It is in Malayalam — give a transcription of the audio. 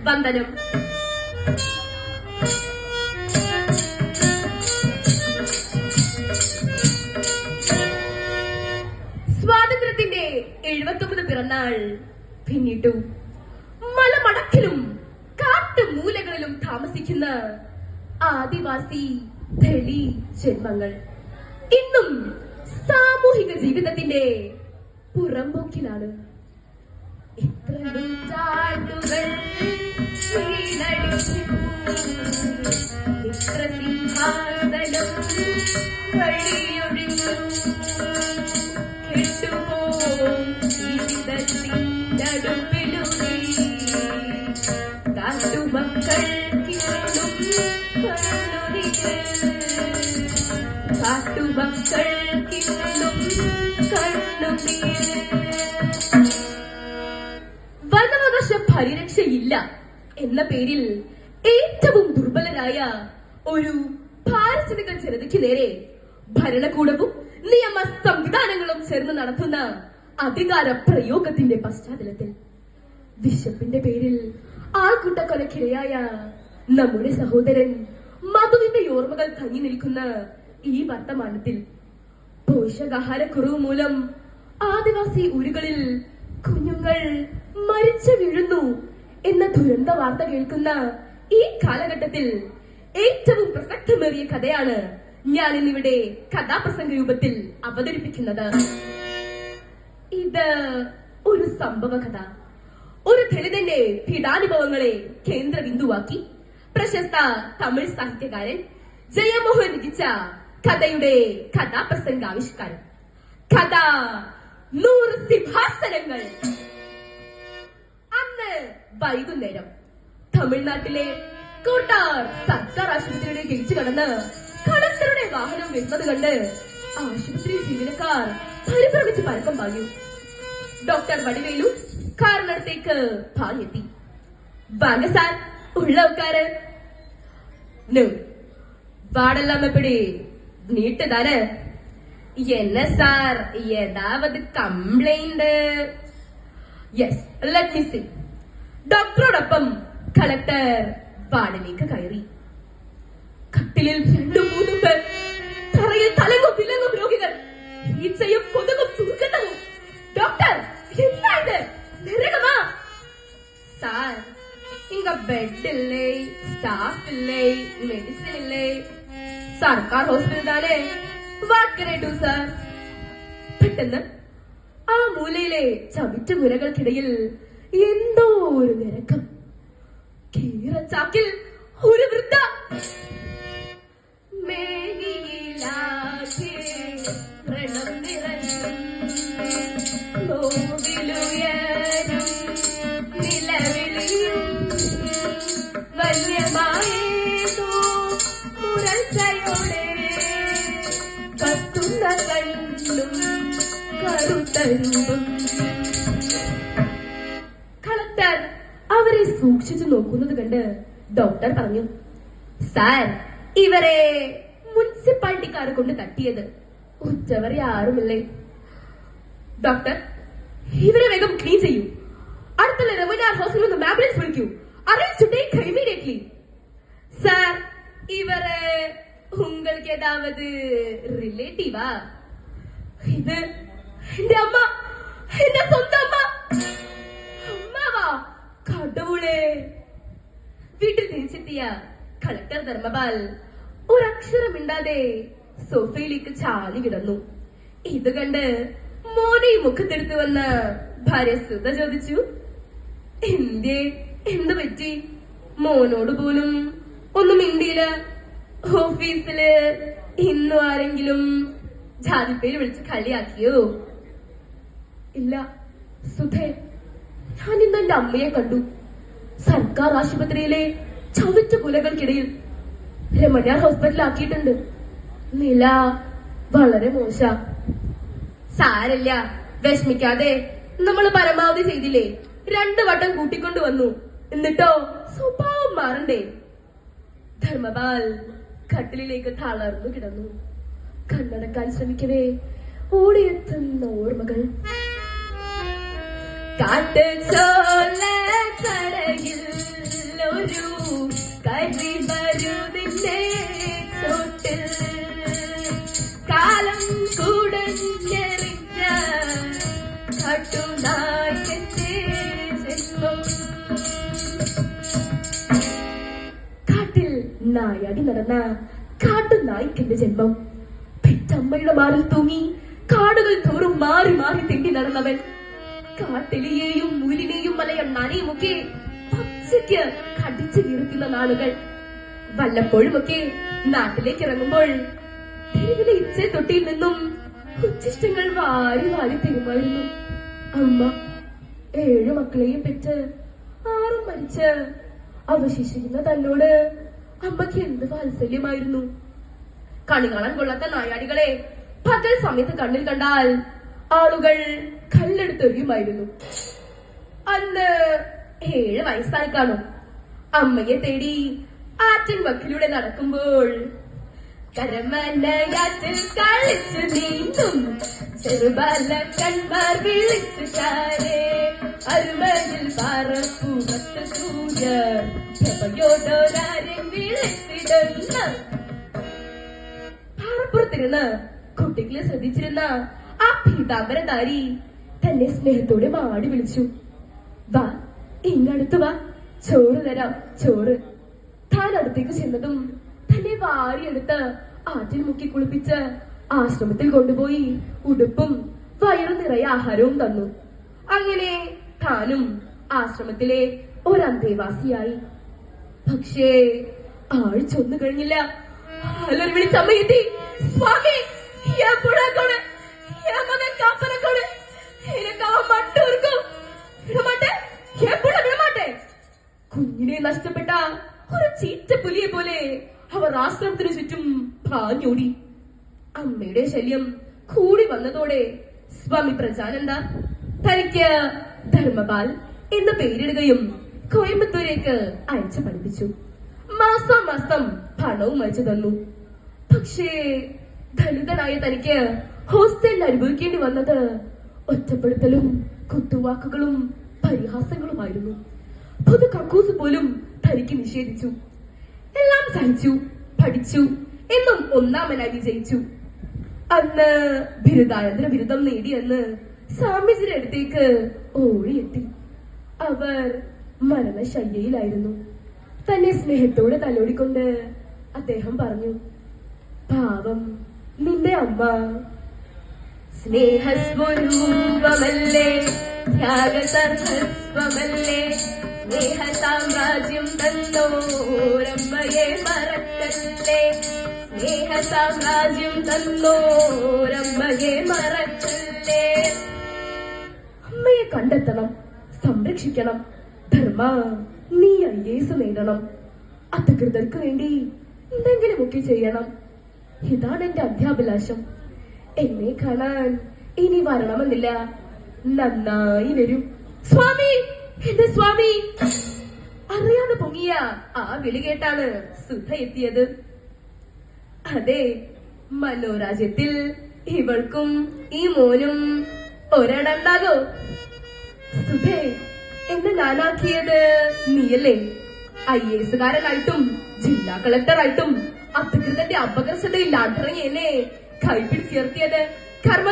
വന്ദനം. സ്വാതന്ത്ര്യത്തിന്റെ 79 പിറന്നാൾ പിന്നിട്ടു. മലമടക്കിലും കാട്ടുമൂലകളിലും താമസിക്കുന്ന ആദിവാസി ദളി ജന്മങ്ങൾ ഇന്നും സാമൂഹിക ജീവിതത്തിന്റെ പുറമ്പോക്കിലാണ്. എത്ര നൂറ്റാണ്ടുകൾ എത്ര സിംഹാസനം വഴിയൊഴിഞ്ഞു കെട്ടുപോകും ജീവിതത്തിനടുപ്പിലൂടെ കാട്ടുമക്കൾക്കിന്നും കാട്ടുമക്കൾക്കിന്നും കണ്ണുനീര്. വനാവകാശ പരിരക്ഷയില്ല എന്ന പേരിൽ ഏറ്റവും ദുർബലരായ ഒരു പാരിസ്ഥിതിക ജനതയ്ക്ക് നേരെ ഭരണകൂടവും നിയമ സംവിധാനങ്ങളും ചേർന്ന് നടത്തുന്ന അധികാര പ്രയോഗത്തിന്റെ പശ്ചാത്തലത്തിൽ വിശപ്പിന്റെ പേരിൽ ആൾക്കൂട്ടക്കൊലക്കിരയായ നമ്മുടെ സഹോദരൻ മധുവിന്റെ ഓർമ്മകൾ തങ്ങി നിൽക്കുന്ന ഈ വർത്തമാനത്തിൽ പോഷകാഹാരക്കുറവ് മൂലം ആദിവാസി ഊരുകളിൽ കുഞ്ഞുങ്ങൾ മരിച്ചു വീഴുന്നു എന്ന ദുരന്ത വാർത്ത കേൾക്കുന്ന ഈ കാലഘട്ടത്തിൽ ഏറ്റവും പ്രസക്തമേറിയ കഥയാണ് ഞാൻ ഇന്നിവിടെ കഥാപ്രസംഗ രൂപത്തിൽ അവതരിപ്പിക്കുന്നത്. ഇത് ഒരു സംഭവ കഥ. ഒരു ദളിതന്റെ പീഡാനുഭവങ്ങളെ കേന്ദ്ര ബിന്ദുവാക്കി പ്രശസ്ത തമിഴ് സാഹിത്യകാരൻ ജയമോഹൻ രചിച്ച കഥയുടെ കഥാപ്രസംഗാവിഷ്കാരം. കഥ 100 സിംഹാസനങ്ങൾ. അന്ന് വൈകുന്നേരം തമിഴ്നാട്ടിലെ കോട്ടാർ സർക്കാർ ആശുപത്രിയുടെ ഗേറ്റ് കടന്ന് കളക്ടറുടെ വാഹനം വരുന്നത് കണ്ട് ആശുപത്രി ജീവനക്കാർ പരിഭ്രമിച്ച് പരക്കം പാഞ്ഞു. ഡോക്ടർ വടിവേലു കാറിനടുത്തേക്ക് പാഞ്ഞെത്തി. വാങ്ങ സാർ, ഉള്ള ഉட்காரு. வாடெல்லாம் எப்படி நீட்டு தானே? என்ன சார், ஏதாவது complaint? Yes, let me see. ഡോക്ടറോടൊപ്പം കളക്ടർ വാർഡിലേക്ക് കയറി. കട്ടിലിൽ 2-3 പേർ, തറയിൽ തലങ്ങും വിലങ്ങും രോഗികൾ, ഈച്ചയും കൊതുകും ദുർഗന്ധവും. ഡോക്ടർ, എന്താ ഇത്? നരകമാ? സാർ, ഇങ്ങ ബെഡ് ഇല്ലേ, സ്റ്റാഫ് ഇല്ലേ, മെഡിസിൻ ഇല്ലേ? സർക്കാർ ഹോസ്പിറ്റൽ താനേ. What can I do sir? പെട്ടെന്ന് ആ മൂലയിലെ ചവിറ്റുമുരകൾക്കിടയിൽ എന്തോ ഒരു നിരക്കം. കീറച്ചാക്കിൽ ഒരു വൃദ്ധ. മേഘിയിലാകെ വ്രണം നിറഞ്ഞും നോവിലുയരും നിലവിളിയും വന്യമായേതോ മുരൾച്ചയോടെ കത്തുന്ന കണ്ണും കറുത്തരുമ്പും. കളക്ടർ അവരെ സൂക്ഷിച്ചു നോക്കുന്നത് കണ്ട് ഡോക്ടർ പറഞ്ഞു, സാർ, ഇവരെ മുനിസിപ്പാലിറ്റിക്കാർ കൊണ്ട് തട്ടിയത്. ഉച്ചവരെ ആരുമില്ലേ? ഡോക്ടർ, ഇവരെ വേഗം ക്ലീൻ ചെയ്യൂ. അടുത്തുള്ള റെവന്യൂ ഹോസ്പിറ്റലിൽ നിന്ന് ആംബുലൻസ് വിളിക്കൂ. Arrange to take immediately. Sir, ഇവരെ உங்களுக்கு ஏதாவது റിലേറ്റീവാ? ഇത് എന്റെ അമ്മ, എന്റെ സ്വന്തം അമ്മ. അമ്മാവാ? കടവുളെ. വീട്ടിൽ തിരിച്ചെത്തിയ കളക്ടർ ധർമ്മപാൽ ഒരക്ഷരമിണ്ടാതെ സോഫയിലേക്ക് ചാഞ്ഞു കിടന്നു. ഇത് കണ്ട് മോനെ മുഖത്തെടുത്തു വന്ന ഭാര്യ സുധ ചോദിച്ചു, എന്ത് പറ്റി? മോനോട് പോലും ഒന്നും മിണ്ടിയില്ല. ഓഫീസില് ഇന്നും ആരെങ്കിലും ജാതിപ്പേര് വിളിച്ച് കളിയാക്കിയോ? ഇല്ല സുധേ, ഞാൻ ഇന്ന് എന്റെ അമ്മയെ കണ്ടു. സർക്കാർ ആശുപത്രിയിലെ ചവിറ്റ കുലകൾക്കിടയിൽ രമണിയാർ ഹോസ്പിറ്റലാക്കിയിട്ടുണ്ട്. നില വളരെ മോശ. സാരല്ല, വിഷമിക്കാതെ. നമ്മൾ പരമാവധി ചെയ്തില്ലേ? 2 വട്ടം കൂട്ടിക്കൊണ്ടു വന്നു. എന്നിട്ടോ സ്വഭാവം മാറണ്ടേ? ധർമ്മപാൽ കട്ടിലിലേക്ക് തളർന്നു കിടന്നു. കണ്ണടക്കാൻ ശ്രമിക്കവേ ഓടിയെത്തുന്ന ഓർമ്മകൾ. കാട്ടുചോല കരയിൽ നായാടി നടന്ന കാട്ടു നായ്ക്കന്റെ ജന്മം. പെറ്റമ്മയുടെ മാറിൽ തൂങ്ങി കാടുകൾ തോറും മാറി മാറി തെണ്ടി നടന്നവൻ. കാട്ടിലെയും മുലിനെയും മലയണ്ണാനെയുമൊക്കെ പച്ചയ്ക്ക് കടിച്ചു കീർക്കുന്ന നാളുകൾ. വല്ലപ്പോഴുമൊക്കെ നാട്ടിലേക്ക് ഇറങ്ങുമ്പോൾ തെരുവിലെ ഇച്ചെ തൊട്ടിയിൽ നിന്നും ഉച്ചിഷ്ടങ്ങൾ വാരി വാരി തരുമായിരുന്നു. അമ്മ 7 മക്കളെയും പെറ്റ് 6 മരിച്ച് അവശേഷിക്കുന്ന തന്നോട് അമ്മയ്ക്ക് എന്ത് വാത്സല്യമായിരുന്നു. കണി കാണാൻ കൊള്ളാത്ത നായാടികളെ പകൽ സമയത്ത് കണ്ണിൽ കണ്ടാൽ ആളുകൾ കല്ലെടുത്തെറിയുമായിരുന്നു. അന്ന് 7 വയസ്സായി കാണും. അമ്മയെ തേടി ആറ്റിൻ വക്കിലൂടെ നടക്കുമ്പോൾ കരമനയാറ്റിൽ കളിച്ചു നീന്തും ചെറുബാല കൺമാർ വിളിച്ചു ചാരേ അരുമയിൽ പറപ്പുമത്ത് സൂര്യോടൊരാരും വിളിച്ചിടുന്ന പാറപ്പുറത്തിരുന്ന് കുട്ടികളെ ശ്രദ്ധിച്ചിരുന്ന ആ പീതാംബരധാരി തന്നെ സ്നേഹത്തോടെ മാടി വിളിച്ചു. വാ, ഇങ്ങടുത്ത് വാ, ചോറ് തരാം, ചോറ്. താൻ അടുത്തേക്ക് ചെന്നതും തന്നെ വാരിയെടുത്ത് ആറ്റിൽ മുക്കി കുളിപ്പിച്ച് ആശ്രമത്തിൽ കൊണ്ടുപോയി ഉടുപ്പും വയറു നിറയെ ആഹാരവും തന്നു. അങ്ങനെ താനും ആശ്രമത്തിലെ ഒരന്തേവാസിയായി. പക്ഷേ ആഴ്ച കഴിഞ്ഞില്ല. ആലൊരു വിളിച്ചമ്മയെത്തി. സ്വാമി, കുഞ്ഞിനെ നഷ്ടപ്പെട്ട ഒരു ചീറ്റപ്പുലിയെ പോലെ അവർ ആശ്രമത്തിന് ചുറ്റും പാഞ്ഞോടി. അമ്മയുടെ ശല്യം കൂടി വന്നതോടെ സ്വാമി പ്രജാനന്ദ തനിക്ക് ധർമ്മപാൽ എന്ന പേരിടുകയും കോയമ്പത്തൂരേക്ക് അയച്ചു പഠിപ്പിച്ചു. മാസം മാസം പണവും അയച്ചു തന്നു. പക്ഷേ ദളിതനായ തനിക്ക് ഹോസ്റ്റലിൽ അനുഭവിക്കേണ്ടി വന്നത് ഒറ്റപ്പെടുത്തലും കുത്തുവാക്കുകളും പരിഹാസങ്ങളുമായിരുന്നു. പൊതു കക്കൂസ് പോലും തനിക്ക് നിഷേധിച്ചു. എല്ലാം സഹിച്ചു, പഠിച്ചു, എന്നും ഒന്നാമനായി വിജയിച്ചു. അന്ന് ബിരുദാനന്തര ബിരുദം നേടിയെന്ന് സ്വാമിജിയുടെ അടുത്തേക്ക് ഓടിയെത്തി. അവർ മരണശയ്യയിലായിരുന്നു. തന്നെ സ്നേഹത്തോടെ തലോടിക്കൊണ്ട് അദ്ദേഹം പറഞ്ഞു, പാവം നിന്റെ അമ്മ. സ്നേഹസ്വരൂപമല്ലേ, ത്യാഗസർവസ്വമല്ലേ, സ്നേഹ സാമ്രാജ്യം തന്നോരമ്മയെ മറക്കല്ലേ, സ്നേഹ സാമ്രാജ്യം തന്നോരമ്മയെ മറക്കല്ലേ. അമ്മയെ കണ്ടെത്തണം, സംരക്ഷിക്കണം. ധർമ്മ, നീ IAS നേടണം. അധികൃതർക്ക് വേണ്ടി എന്തെങ്കിലുമൊക്കെ ചെയ്യണം. ഇതാണ് എന്റെ അധ്യാഭിലാഷം. എന്നെ കാണാൻ ഇനി വരണമെന്നില്ല, നന്നായി വരും. സ്വാമി, എന്റെ സ്വാമി. അറിയാതെ പൊങ്ങിയ ആ വിളി കേട്ടാണ് സുധ എത്തിയത്. അതെ, മനോരാജ്യത്തിൽ ഇവൾക്കും ഈ മോനും ഒരിടണ്ടാകോ? സുധേ, എന്നെ ഞാനാക്കിയത് നീയല്ലേ? IAS-കാരനായിട്ടും ജില്ലാ കളക്ടറായിട്ടും അധികൃതന്റെ അപകർഷതയിൽ അടറങ്ങി എന്നെ കൈപിടിച്ചുയർത്തിയത് കർമ്മ